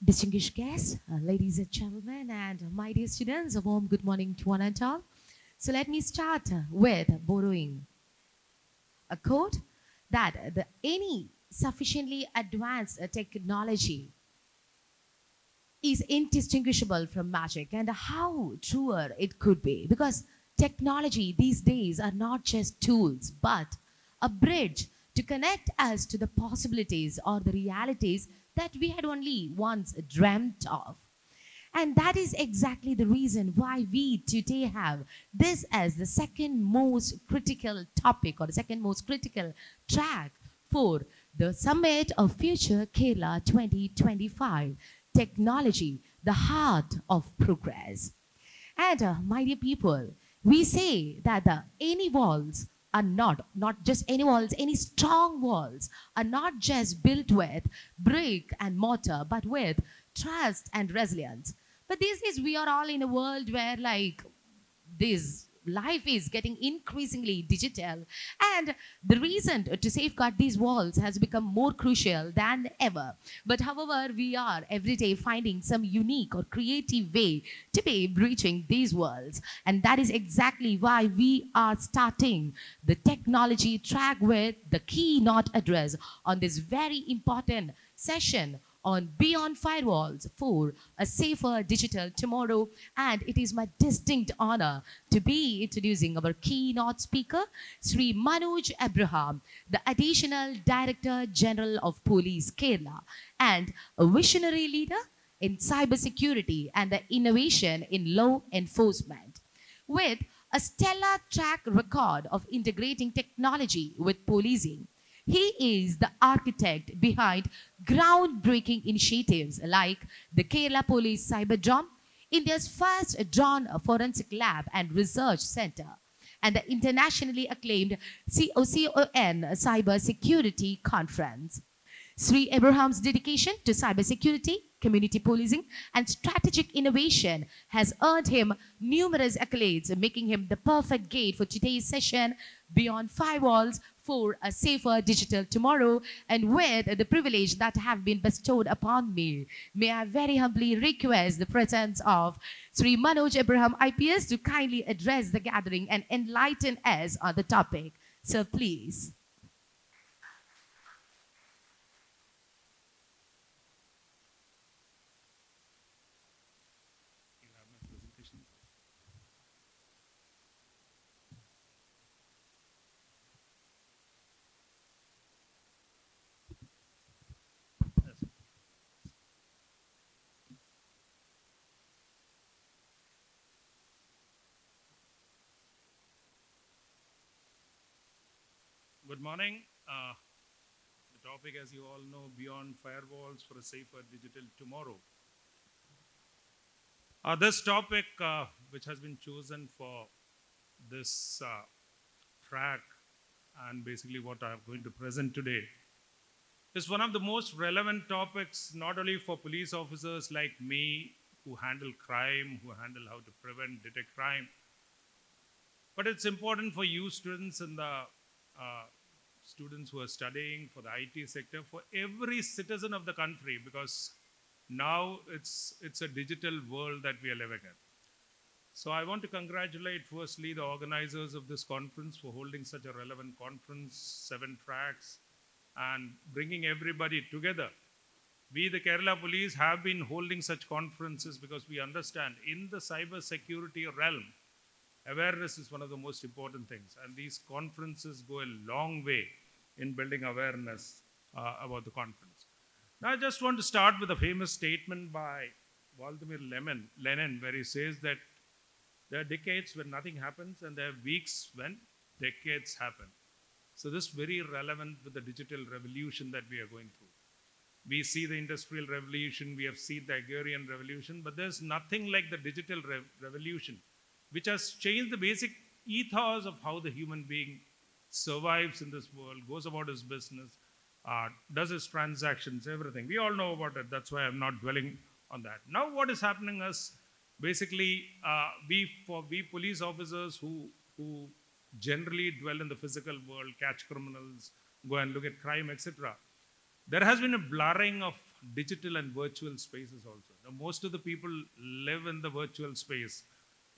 Distinguished guests, ladies and gentlemen, and my dear students, a warm good morning to one and all. So let me start with borrowing a quote that any sufficiently advanced technology is indistinguishable from magic, and how truer it could be, because technology these days are not just tools but a bridge to connect us to the possibilities or the realities that we had only once dreamt of. And that is exactly the reason why we today have this as the second most critical topic or the second most critical track for the Summit of Future Kerala 2025. Technology, the heart of progress. And my dear people, we say that any walls are not just any walls, any strong walls are not just built with brick and mortar, but with trust and resilience. But these days we are all in a world where like this life is getting increasingly digital, and the reason to safeguard these walls has become more crucial than ever. But however, we are every day finding some unique or creative way to be breaching these walls, and that is exactly why we are starting the technology track with the keynote address on this very important session on Beyond Firewalls for a safer digital tomorrow. And it is my distinct honor to be introducing our keynote speaker, Sri Manoj Abraham, the Additional Director General of Police Kerala, and a visionary leader in cybersecurity and the innovation in law enforcement. With a stellar track record of integrating technology with policing, he is the architect behind groundbreaking initiatives like the Kerala Police Cyberdrome, India's first drone forensic lab and research center, and the internationally acclaimed COCON Cybersecurity Conference. Sri Abraham's dedication to cybersecurity, community policing, and strategic innovation has earned him numerous accolades, making him the perfect gate for today's session, Beyond Firewalls for a Safer Digital Tomorrow. And with the privilege that have been bestowed upon me, may I very humbly request the presence of Sri Manoj Abraham IPS to kindly address the gathering and enlighten us on the topic. So please. Good morning. The topic, as you all know, Beyond Firewalls for a Safer Digital Tomorrow. This topic, which has been chosen for this track and basically what I'm going to present today, is one of the most relevant topics, not only for police officers like me who handle crime, who handle how to prevent, detect crime, but it's important for you students and the students who are studying for the IT sector, for every citizen of the country, because now it's a digital world that we are living in. So I want to congratulate firstly the organizers of this conference for holding such a relevant conference, 7 tracks, and bringing everybody together. We, the Kerala Police, have been holding such conferences because we understand in the cyber security realm, awareness is one of the most important things, and these conferences go a long way in building awareness about the conference. Now, I just want to start with a famous statement by Vladimir Lenin, where he says that there are decades when nothing happens, and there are weeks when decades happen. So this is very relevant with the digital revolution that we are going through. We see the industrial revolution, we have seen the agrarian revolution, but there's nothing like the digital revolution, which has changed the basic ethos of how the human being survives in this world, goes about his business, does his transactions, everything. We all know about it. That's why I'm not dwelling on that. Now, what is happening is basically we police officers who generally dwell in the physical world, catch criminals, go and look at crime, etc. There has been a blurring of digital and virtual spaces also. Now, most of the people live in the virtual space.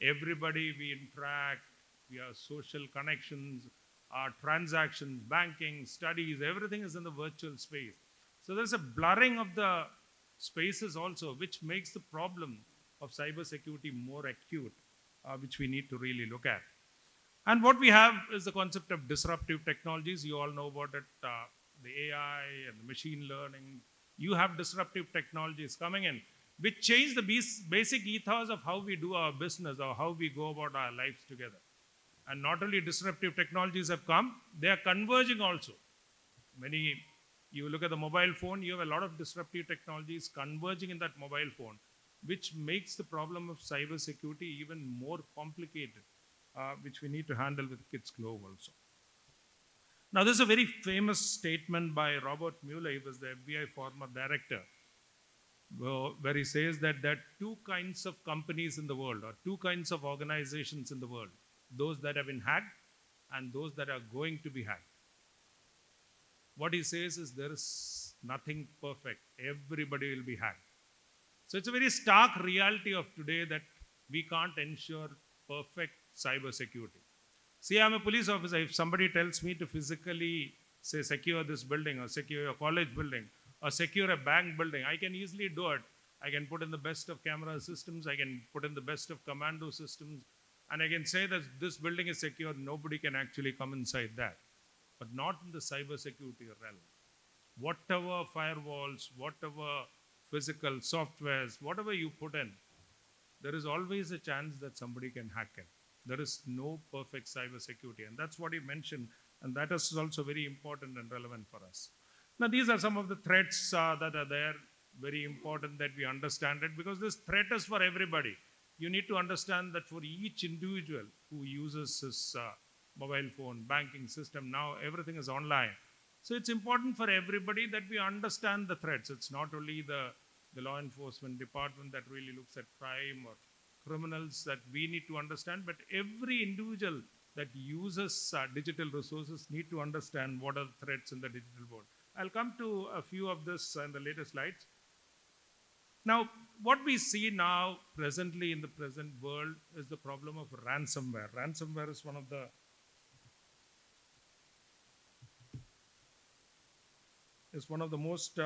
Everybody we interact, we have social connections, our transactions, banking, studies, everything is in the virtual space. So there's a blurring of the spaces also, which makes the problem of cybersecurity more acute, which we need to really look at. And what we have is the concept of disruptive technologies. You all know about it, the AI and the machine learning. You have disruptive technologies coming in, which change the basic ethos of how we do our business or how we go about our lives together. And not only disruptive technologies have come, they are converging also. You look at the mobile phone, you have a lot of disruptive technologies converging in that mobile phone, which makes the problem of cybersecurity even more complicated, which we need to handle with Kids Glove also. Now, this is a very famous statement by Robert Mueller. He was the FBI former director, where he says that there are two kinds of companies in the world, or two kinds of organizations in the world: those that have been hacked and those that are going to be hacked. What he says is there is nothing perfect. Everybody will be hacked. So it's a very stark reality of today that we can't ensure perfect cybersecurity. See, I'm a police officer. If somebody tells me to physically, say, secure this building or secure a college building or secure a bank building, I can easily do it. I can put in the best of camera systems. I can put in the best of commando systems. And I can say that this building is secure. Nobody can actually come inside that. But not in the cybersecurity realm. Whatever firewalls, whatever physical softwares, whatever you put in, there is always a chance that somebody can hack it. There is no perfect cybersecurity. And that's what he mentioned. And that is also very important and relevant for us. Now, these are some of the threats that are there. Very important that we understand it, because this threat is for everybody. You need to understand that for each individual who uses his mobile phone, banking system, now everything is online. So it's important for everybody that we understand the threats. It's not only the law enforcement department that really looks at crime or criminals that we need to understand, but every individual that uses digital resources need to understand what are the threats in the digital world. I'll come to a few of this in the later slides. Now, what we see now presently in the present world is the problem of ransomware. Ransomware is one of the most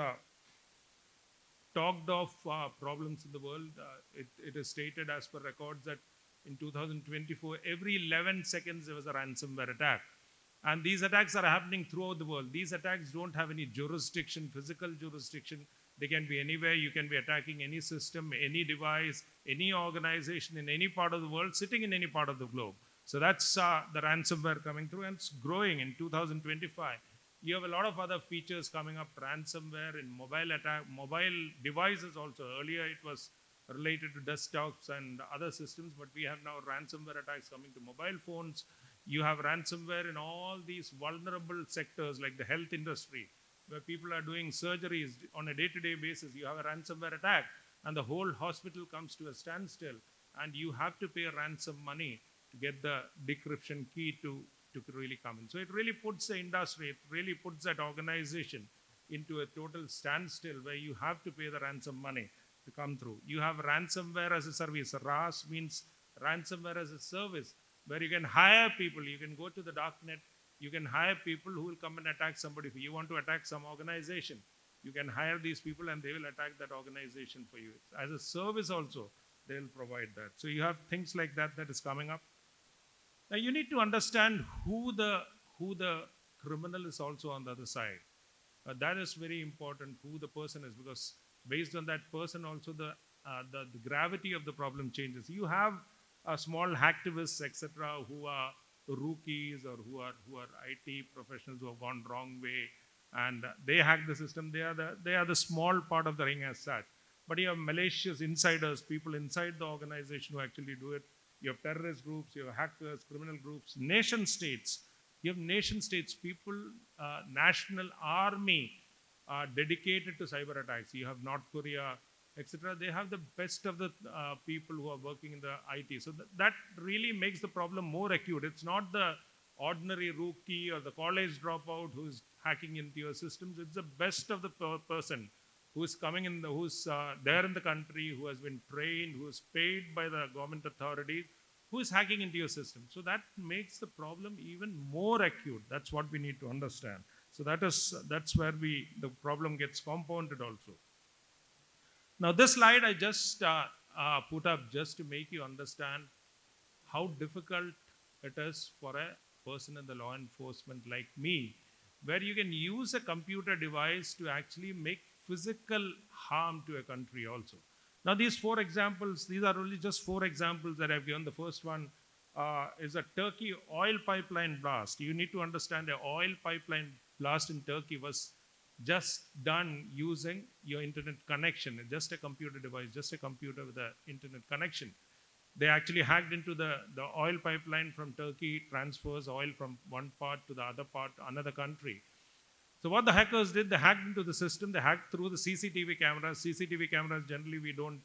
talked of problems in the world. It is stated as per records that in 2024, every 11 seconds there was a ransomware attack. And these attacks are happening throughout the world. These attacks don't have any jurisdiction, physical jurisdiction. They can be anywhere. You can be attacking any system, any device, any organization in any part of the world, sitting in any part of the globe. So that's the ransomware coming through, and it's growing in 2025. You have a lot of other features coming up, ransomware in mobile devices also. Earlier it was related to desktops and other systems, but we have now ransomware attacks coming to mobile phones. You have ransomware in all these vulnerable sectors like the health industry, where people are doing surgeries on a day-to-day basis. You have a ransomware attack and the whole hospital comes to a standstill, and you have to pay a ransom money to get the decryption key to really come in. So it really puts the industry, it really puts that organization into a total standstill where you have to pay the ransom money to come through. You have ransomware as a service. RAS means ransomware as a service, where you can hire people. You can go to the darknet. You can hire people who will come and attack somebody. If you want to attack some organization, you can hire these people and they will attack that organization for you. As a service also, they'll provide that. So you have things like that is coming up. Now you need to understand who the criminal is also on the other side. That is very important, who the person is, because based on that person also the gravity of the problem changes. You have small hacktivists, etc., who are rookies or who are IT professionals who have gone wrong way, and they hack the system. They are the small part of the ring as such. But you have malicious insiders, people inside the organization who actually do it. You have terrorist groups, you have hackers, criminal groups, nation states. You have nation states, people, national army dedicated to cyber attacks. You have North Korea, etc. They have the best of the people who are working in the IT. So that really makes the problem more acute. It's not the ordinary rookie or the college dropout who's hacking into your systems. It's the best of the person who's coming in, who's there in the country, who has been trained, who is paid by the government authorities, who is hacking into your system. So that makes the problem even more acute. That's what we need to understand. So that's where the problem gets compounded also. Now this slide I just put up just to make you understand how difficult it is for a person in the law enforcement like me, where you can use a computer device to actually make physical harm to a country also. Now these four examples, these are only just four examples that I've given. The first one is a Turkey oil pipeline blast. You need to understand an oil pipeline blast in Turkey was just done using your internet connection, just a computer device, just a computer with an internet connection. They actually hacked into the oil pipeline from Turkey, transfers oil from one part to the other part, another country. So what the hackers did, they hacked into the system, they hacked through the CCTV cameras. CCTV cameras, generally we don't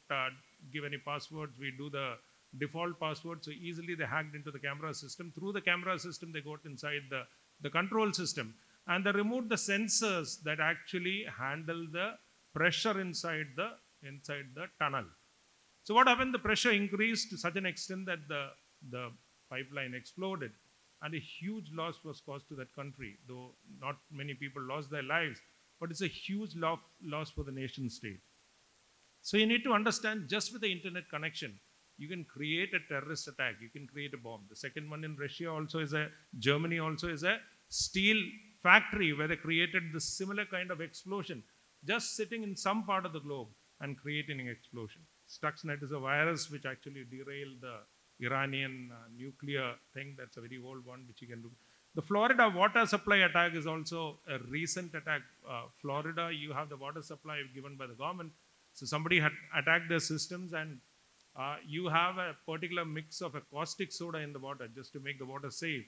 give any passwords, we do the default password. So easily they hacked into the camera system. Through the camera system, they got inside the control system. And they removed the sensors that actually handle the pressure inside the tunnel. So what happened? The pressure increased to such an extent that the pipeline exploded, and a huge loss was caused to that country. Though not many people lost their lives, but it's a huge loss for the nation state. So you need to understand, just with the internet connection, you can create a terrorist attack. You can create a bomb. The second one in Germany also is a steel factory where they created this similar kind of explosion, just sitting in some part of the globe and creating an explosion. Stuxnet is a virus which actually derailed the Iranian nuclear thing. That's a very old one which you can do. The Florida water supply attack is also a recent attack. Florida, you have the water supply given by the government. So somebody had attacked their systems, and you have a particular mix of a caustic soda in the water just to make the water safe.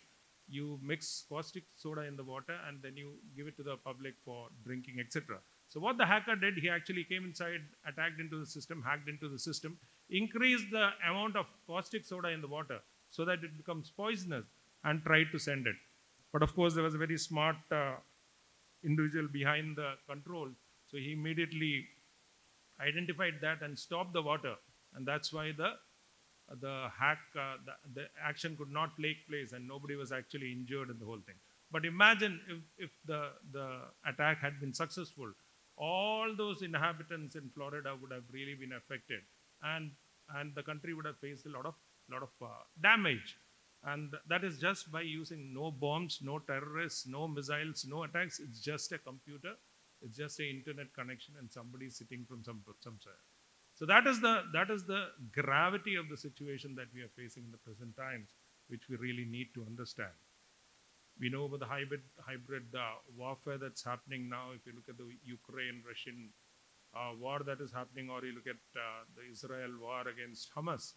You mix caustic soda in the water and then you give it to the public for drinking, etc. So what the hacker did, he actually came inside, attacked into the system, hacked into the system, increased the amount of caustic soda in the water so that it becomes poisonous, and tried to send it. But of course, there was a very smart individual behind the control. So he immediately identified that and stopped the water. And that's why the action could not take place and nobody was actually injured in the whole thing. But imagine if the attack had been successful, all those inhabitants in Florida would have really been affected, and the country would have faced a lot of damage. And that is just by using no bombs, no terrorists, no missiles, no attacks. It's just a computer, it's just an internet connection, and somebody sitting from somewhere. So that is the gravity of the situation that we are facing in the present times, which we really need to understand. We know about the hybrid warfare that's happening now. If you look at the Ukraine-Russian war that is happening, or you look at the Israel war against Hamas,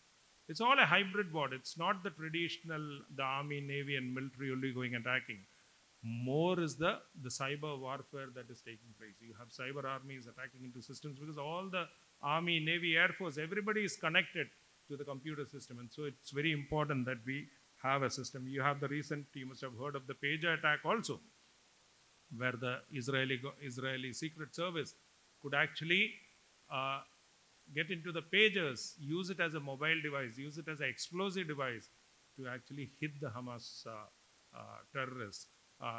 it's all a hybrid war. It's not the traditional, the army, navy, and military only going attacking. More is the cyber warfare that is taking place. You have cyber armies attacking into systems because all the army, navy, air force, everybody is connected to the computer system. And so it's very important that we have a system. You have you must have heard of the pager attack also, where the Israeli Secret Service could actually get into the pagers, use it as a mobile device, use it as an explosive device to actually hit the Hamas terrorists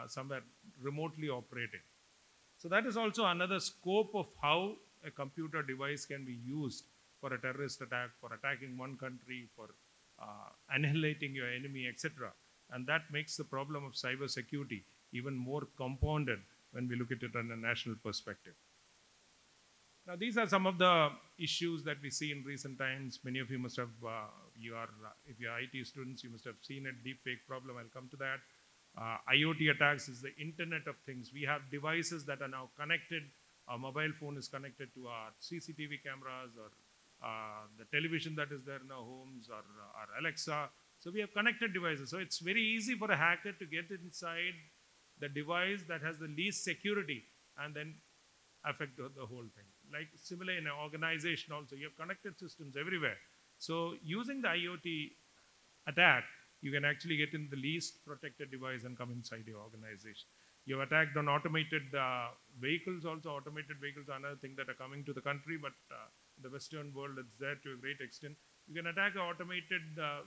somewhere remotely operating. So that is also another scope of how a computer device can be used for a terrorist attack, for attacking one country, for annihilating your enemy, etc. And that makes the problem of cybersecurity even more compounded when we look at it on a national perspective. Now, these are some of the issues that we see in recent times. Many of you must have, if you are IT students, you must have seen a deepfake problem. I'll come to that. IoT attacks is the Internet of Things. We have devices that are now connected. Our mobile phone is connected to our CCTV cameras, or the television that is there in our homes, or our Alexa. So we have connected devices. So it's very easy for a hacker to get inside the device that has the least security and then affect the whole thing. Like similar in an organization also, you have connected systems everywhere. So using the IoT attack, you can actually get in the least protected device and come inside your organization. You've attacked on automated vehicles also. Automated vehicles are another thing that are coming to the country, but in the Western world, it's there to a great extent. You can attack an automated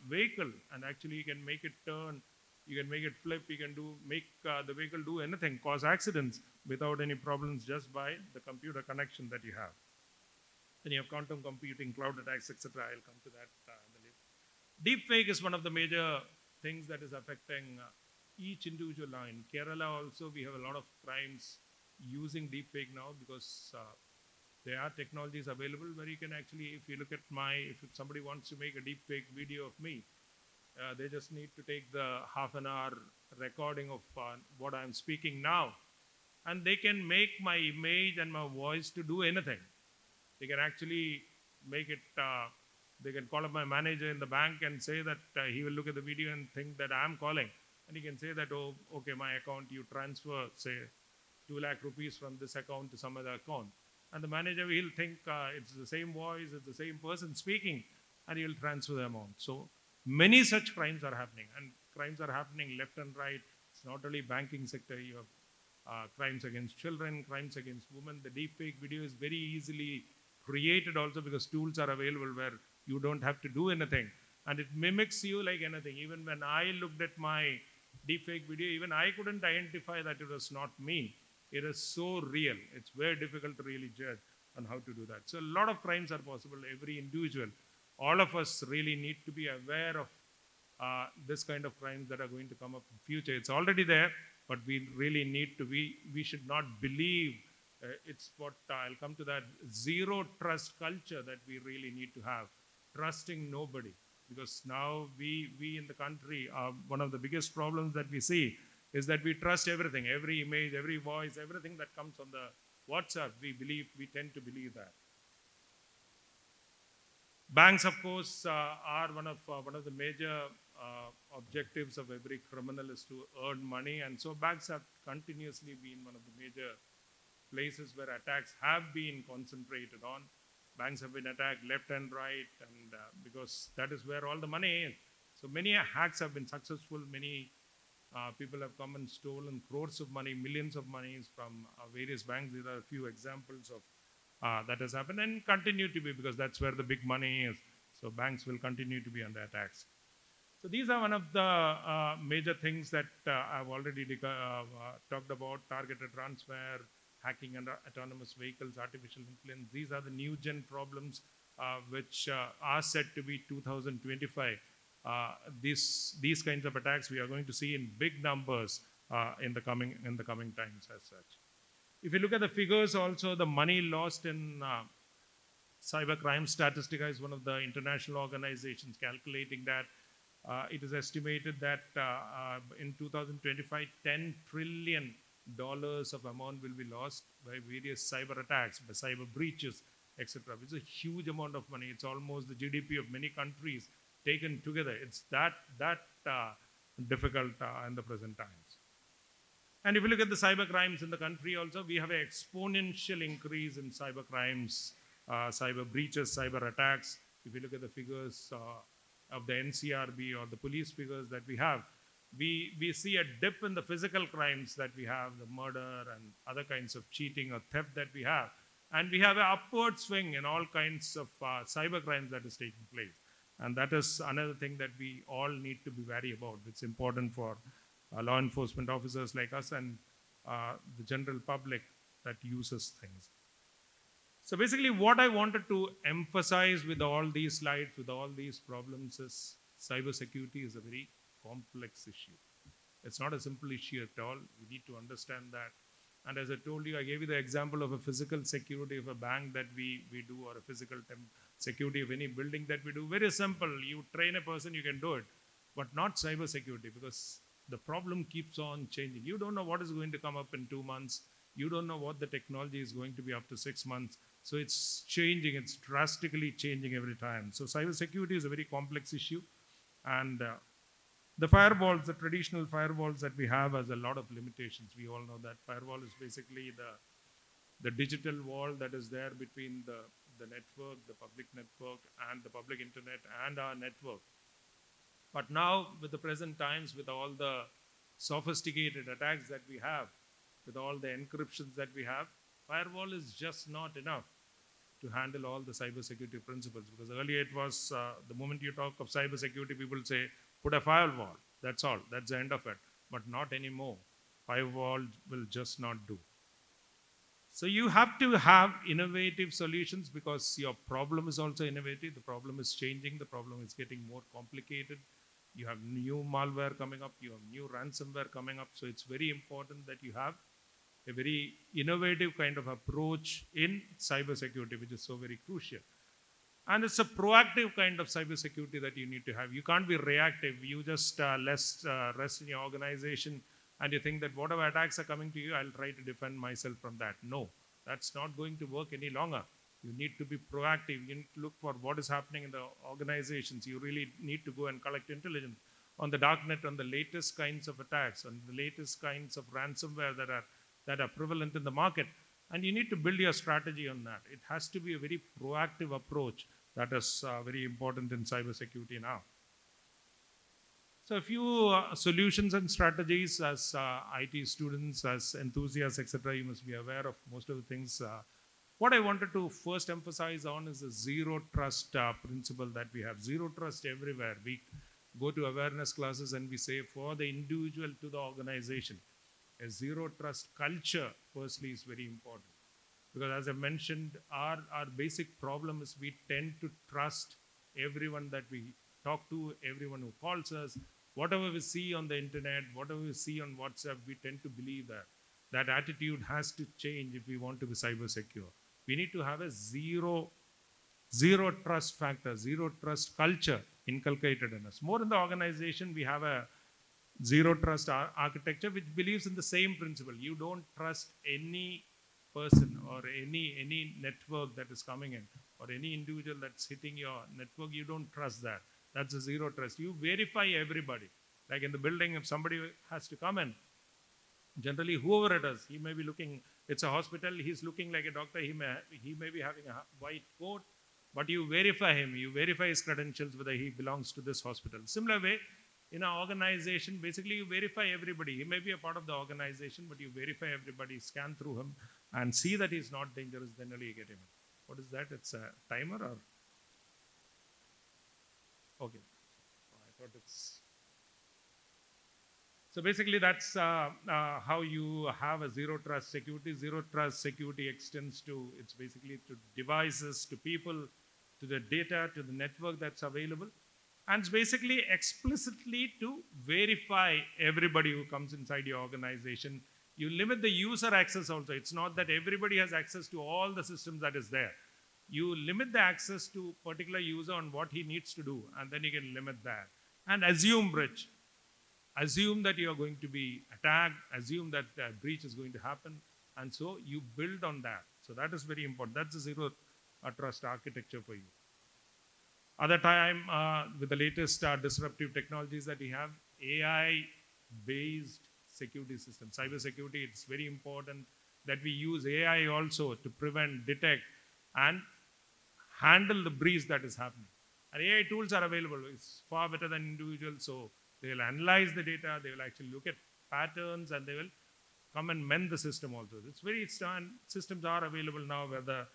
vehicle, and actually you can make it turn, you can make it flip, you can make the vehicle do anything, cause accidents without any problems just by the computer connection that you have. Then you have quantum computing, cloud attacks, etc. I'll come to that in the later. Deepfake is one of the major things that is affecting each individual line. Kerala also, we have a lot of crimes using deepfake now because there are technologies available where you can actually, if you look at if somebody wants to make a deepfake video of me, they just need to take the half an hour recording of what I'm speaking now, and they can make my image and my voice to do anything. They can actually make it, they can call up my manager in the bank and say that he will look at the video and think that I'm calling. And he can say that, oh, okay, my account, you transfer, say, 2 lakh rupees from this account to some other account. And the manager will think it's the same voice, it's the same person speaking, and he will transfer the amount. So many such crimes are happening, and crimes are happening left and right. It's not only banking sector. You have crimes against children, crimes against women. The deepfake video is very easily created also because tools are available where you don't have to do anything, and it mimics you like anything. Even when I looked at my deepfake video, even I couldn't identify that it was not me. It is so real. It's very difficult to really judge on how to do that. So a lot of crimes are possible. Every individual, all of us really need to be aware of this kind of crimes that are going to come up in future. It's already there, but we really need to we should not believe. It's what I'll come to that zero trust culture that we really need to have, trusting nobody, because now we in the country are one of the biggest problems that we see is that we trust everything, every image, every voice, everything that comes on the WhatsApp. We tend to believe that. Banks, of course, are one of the major objectives of every criminal is to earn money, and so banks have continuously been one of the major places where attacks have been concentrated on. Banks have been attacked left and right, and because that is where all the money is. So many hacks have been successful. Many people have come and stolen crores of money, millions of monies from various banks. These are a few examples of that has happened and continue to be, because that's where the big money is. So banks will continue to be under attacks. So these are one of the major things that I've already talked about: targeted ransomware, hacking under autonomous vehicles, artificial intelligence. These are the new gen problems which are said to be 2025. These kinds of attacks we are going to see in big numbers in the coming times as such. If you look at the figures also, the money lost in cybercrime Statistica is one of the international organizations calculating that it is estimated that in 2025, $10 trillion of amount will be lost by various cyber attacks, by cyber breaches, etc. It's a huge amount of money. It's almost the GDP of many countries taken together. It's that difficult in the present times. And if you look at the cyber crimes in the country also, we have an exponential increase in cyber crimes, cyber breaches, cyber attacks. If you look at the figures of the NCRB or the police figures that we have, we see a dip in the physical crimes that we have, the murder and other kinds of cheating or theft that we have. And we have an upward swing in all kinds of cyber crimes that is taking place. And that is another thing that we all need to be wary about. It's important for law enforcement officers like us and the general public that uses things. So basically what I wanted to emphasize with all these slides, with all these problems, is cybersecurity is a very complex issue. It's not a simple issue at all. We need to understand that. And as I told you, I gave you the example of a physical security of a bank that we do, or a physical security of any building that we do. Very simple. You train a person, you can do it. But not cybersecurity, because the problem keeps on changing. You don't know what is going to come up in 2 months. You don't know what the technology is going to be after 6 months. So it's changing. It's drastically changing every time. So cybersecurity is a very complex issue. And the firewalls, the traditional firewalls that we have, has a lot of limitations. We all know that firewall is basically the digital wall that is there between the network, the public network, and the public internet and our network. But now, with the present times, with all the sophisticated attacks that we have, with all the encryptions that we have, firewall is just not enough to handle all the cybersecurity principles. Because earlier it was the moment you talk of cybersecurity, people say, put a firewall. That's all. That's the end of it. But not anymore. Firewall will just not do. So you have to have innovative solutions because your problem is also innovative. The problem is changing. The problem is getting more complicated. You have new malware coming up. You have new ransomware coming up. So it's very important that you have a very innovative kind of approach in cybersecurity, which is so very crucial. And it's a proactive kind of cybersecurity that you need to have. You can't be reactive. You just rest in your organization and you think that whatever attacks are coming to you, I'll try to defend myself from that. No, that's not going to work any longer. You need to be proactive. You need to look for what is happening in the organizations. You really need to go and collect intelligence on the darknet, on the latest kinds of attacks, on the latest kinds of ransomware that are prevalent in the market. And you need to build your strategy on that. It has to be a very proactive approach that is very important in cybersecurity now. So a few solutions and strategies as IT students, as enthusiasts, etc. You must be aware of most of the things. What I wanted to first emphasize on is the zero trust principle that we have. Zero trust everywhere. We go to awareness classes and we say for the individual to the organization, a zero trust culture firstly is very important. Because as I mentioned, our basic problem is we tend to trust everyone that we talk to, everyone who calls us. Whatever we see on the internet, whatever we see on WhatsApp, we tend to believe that. That attitude has to change if we want to be cyber secure. We need to have a zero trust factor, zero trust culture inculcated in us. More in the organization, we have a zero trust architecture which believes in the same principle. You don't trust any person or any network that is coming in or any individual that's hitting your network. You don't trust that. That's a zero trust. You verify everybody. Like in the building, if somebody has to come in, generally whoever it is, he may be looking, it's a hospital, he's looking like a doctor, he may be having a white coat, but you verify him, you verify his credentials, whether he belongs to this hospital. Similar way, in an organization, basically you verify everybody. He may be a part of the organization, but you verify everybody, scan through him, and see that he's not dangerous, then only you get him in. What is that? It's a timer or? Okay. I thought it's... So basically that's how you have a zero trust security. Zero trust security extends to, it's basically to devices, to people, to the data, to the network that's available. And it's basically explicitly to verify everybody who comes inside your organization. You limit the user access also. It's not that everybody has access to all the systems that is there. You limit the access to particular user on what he needs to do, and then you can limit that. And assume breach. Assume that you are going to be attacked, assume that a breach is going to happen, and so you build on that. So that is very important. That's the zero trust architecture for you. Other time, with the latest disruptive technologies that we have, AI-based security systems, cyber security, it's very important that we use AI also to prevent, detect, and handle the breach that is happening. And AI tools are available. It's far better than individuals. So they will analyze the data. They will actually look at patterns, and they will come and mend the system also. It's very systems are available now where the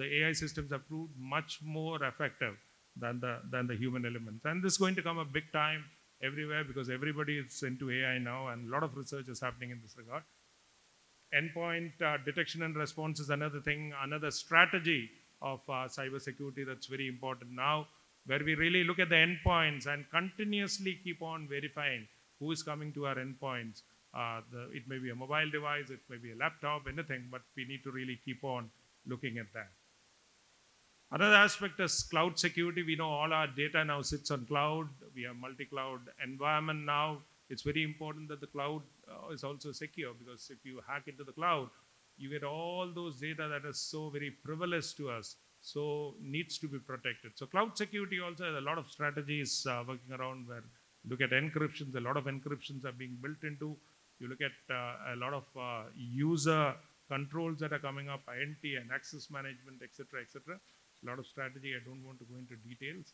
AI systems have proved much more effective than the human element. And this is going to come a big time everywhere because everybody is into AI now, and a lot of research is happening in this regard. Endpoint detection and response is another thing, another strategy of cybersecurity that's very important now, where we really look at the endpoints and continuously keep on verifying who is coming to our endpoints. It may be a mobile device, it may be a laptop, anything, but we need to really keep on looking at that. Another aspect is cloud security. We know all our data now sits on cloud. We have multi-cloud environment now. It's very important that the cloud is also secure, because if you hack into the cloud, you get all those data that is so very privileged to us, so needs to be protected. So cloud security also has a lot of strategies working around where look at encryptions. A lot of encryptions are being built into. You look at a lot of user controls that are coming up, INT and access management, etc., etc. A lot of strategy. I don't want to go into details.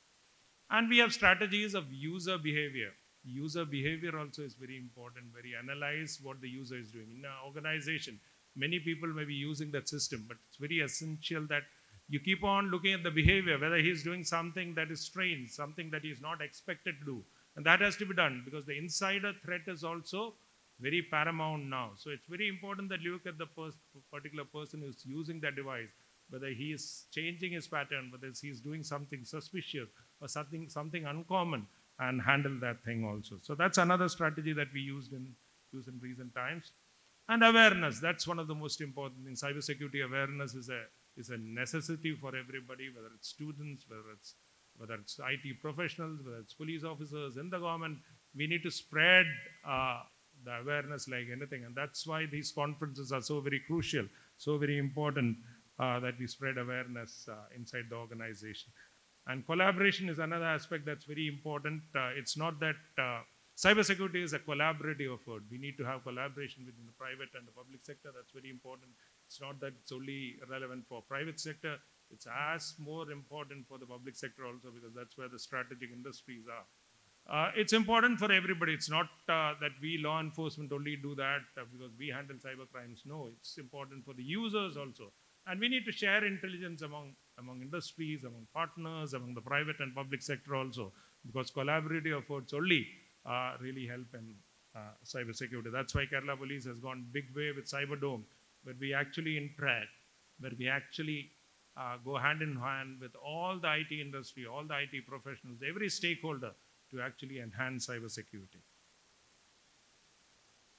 And we have strategies of user behavior. user behavior also is very important, very analyze what the user is doing. In an organization, many people may be using that system, but it's very essential that you keep on looking at the behavior, whether he's doing something that is strange, something that he's not expected to do. And that has to be done because the insider threat is also very paramount now. So it's very important that you look at the particular person who's using that device, whether he is changing his pattern, whether he's doing something suspicious or something uncommon, and handle that thing also. So that's another strategy that we use in recent times. And awareness, that's one of the most important things. Cybersecurity awareness is a necessity for everybody, whether it's students, whether it's IT professionals, whether it's police officers in the government. We need to spread the awareness like anything. And that's why these conferences are so very crucial, so very important that we spread awareness inside the organization. And collaboration is another aspect that's very important. It's not that cybersecurity is a collaborative effort. We need to have collaboration between the private and the public sector. That's very important. It's not that it's only relevant for private sector. It's as more important for the public sector also, because that's where the strategic industries are. It's important for everybody. It's not that we law enforcement only do that because we handle cyber crimes. No, it's important for the users also. And we need to share intelligence among industries, among partners, among the private and public sector also, because collaborative efforts only really help in cybersecurity. That's why Kerala Police has gone big way with Cyberdome, where we actually interact, where we actually go hand in hand with all the IT industry, all the IT professionals, every stakeholder to actually enhance cybersecurity.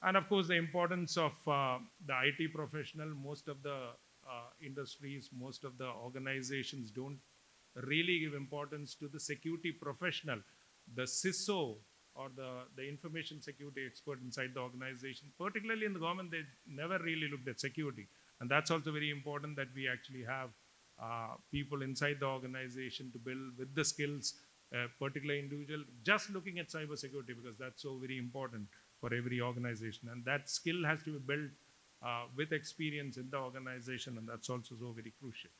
And of course, the importance of the IT professional. Most of the industries, most of the organizations don't really give importance to the security professional, the CISO or the information security expert inside the organization. Particularly in the government, they never really looked at security. And that's also very important that we actually have people inside the organization to build with the skills, particular individual, just looking at cybersecurity, because that's so very important for every organization. And that skill has to be built with experience in the organization, and that's also so very crucial.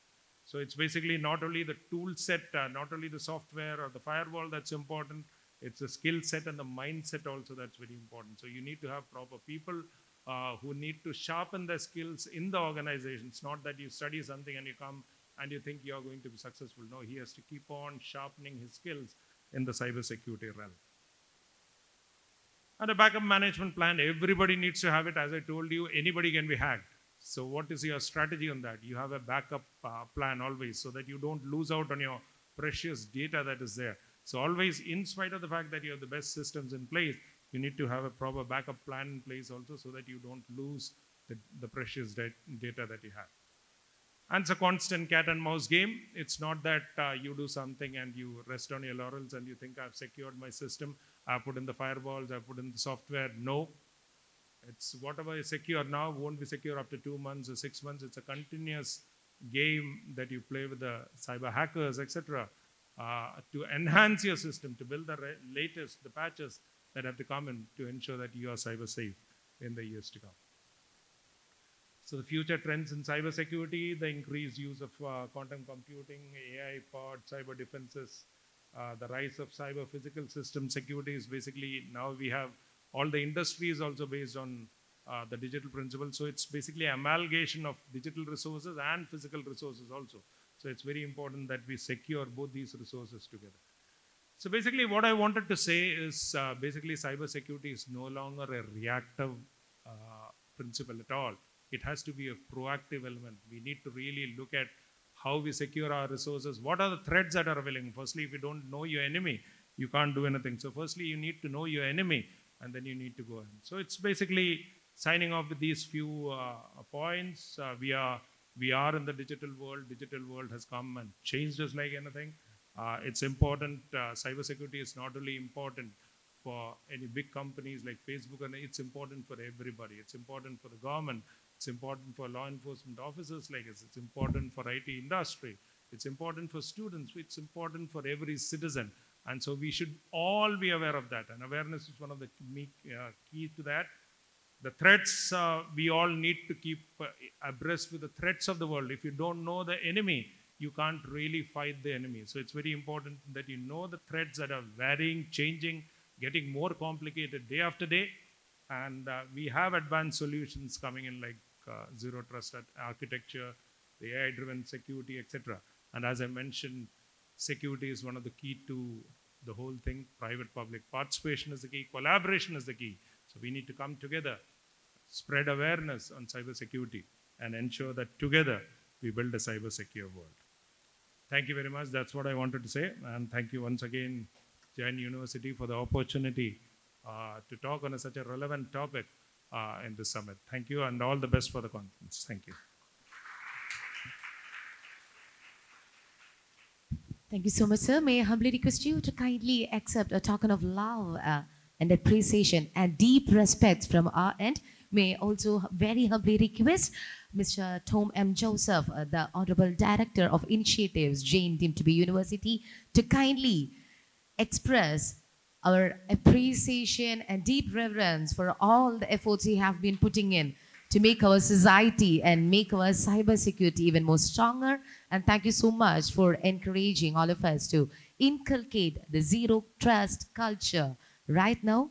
So it's basically not only the tool set, not only the software or the firewall that's important, it's the skill set and the mindset also that's very important. So you need to have proper people who need to sharpen their skills in the organization. It's not that you study something and you come and you think you're going to be successful. No, he has to keep on sharpening his skills in the cybersecurity realm. And a backup management plan, everybody needs to have it. As I told you, anybody can be hacked. So what is your strategy on that? You have a backup plan always, so that you don't lose out on your precious data that is there. So always, in spite of the fact that you have the best systems in place, you need to have a proper backup plan in place also, so that you don't lose the precious data that you have. And it's a constant cat and mouse game. It's not that you do something and you rest on your laurels and you think I've secured my system, I've put in the firewalls, I've put in the software. No, it's whatever is secure now won't be secure after 2 months or 6 months. It's a continuous game that you play with the cyber hackers, etc., to enhance your system, to build the latest, the patches that have to come in to ensure that you are cyber safe in the years to come. So the future trends in cybersecurity, the increased use of quantum computing, AI-powered cyber defenses, the rise of cyber physical system security is basically, now we have all the industries also based on the digital principle. So it's basically amalgamation of digital resources and physical resources also. So it's very important that we secure both these resources together. So basically what I wanted to say is basically cybersecurity is no longer a reactive principle at all. It has to be a proactive element. We need to really look at how we secure our resources. What are the threats that are available? Firstly, if you don't know your enemy, you can't do anything. So firstly, you need to know your enemy, and then you need to go ahead. So it's basically signing off with these few points. We are in the digital world. Digital world has come and changed us like anything. It's important. Cybersecurity is not only important for any big companies like Facebook, and it's important for everybody. It's important for the government. It's important for law enforcement officers like us. It's important for IT industry. It's important for students. It's important for every citizen. And so we should all be aware of that. And awareness is one of the key to that. The threats, we all need to keep abreast with the threats of the world. If you don't know the enemy, you can't really fight the enemy. So it's very important that you know the threats that are varying, changing. getting more complicated day after day. And we have advanced solutions coming in like zero trust architecture, the AI driven security, etc. And as I mentioned, security is one of the key to the whole thing. Private public participation is the key, collaboration is the key. So we need to come together, spread awareness on cybersecurity, and ensure that together we build a cyber secure world. Thank you very much. That's what I wanted to say. And thank you once again, Jain University, for the opportunity to talk on such a relevant topic in this summit. Thank you, and all the best for the conference. Thank you. Thank you so much, sir. May I humbly request you to kindly accept a token of love and appreciation and deep respect from our end. May I also very humbly request Mr. Tom M. Joseph, the Honorable Director of Initiatives, Jain Deemed to be University, to kindly express our appreciation and deep reverence for all the efforts you have been putting in to make our society and make our cybersecurity even more stronger. And thank you so much for encouraging all of us to inculcate the zero trust culture right now.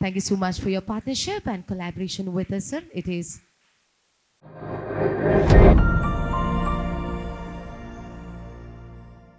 Thank you so much for your partnership and collaboration with us, sir. It is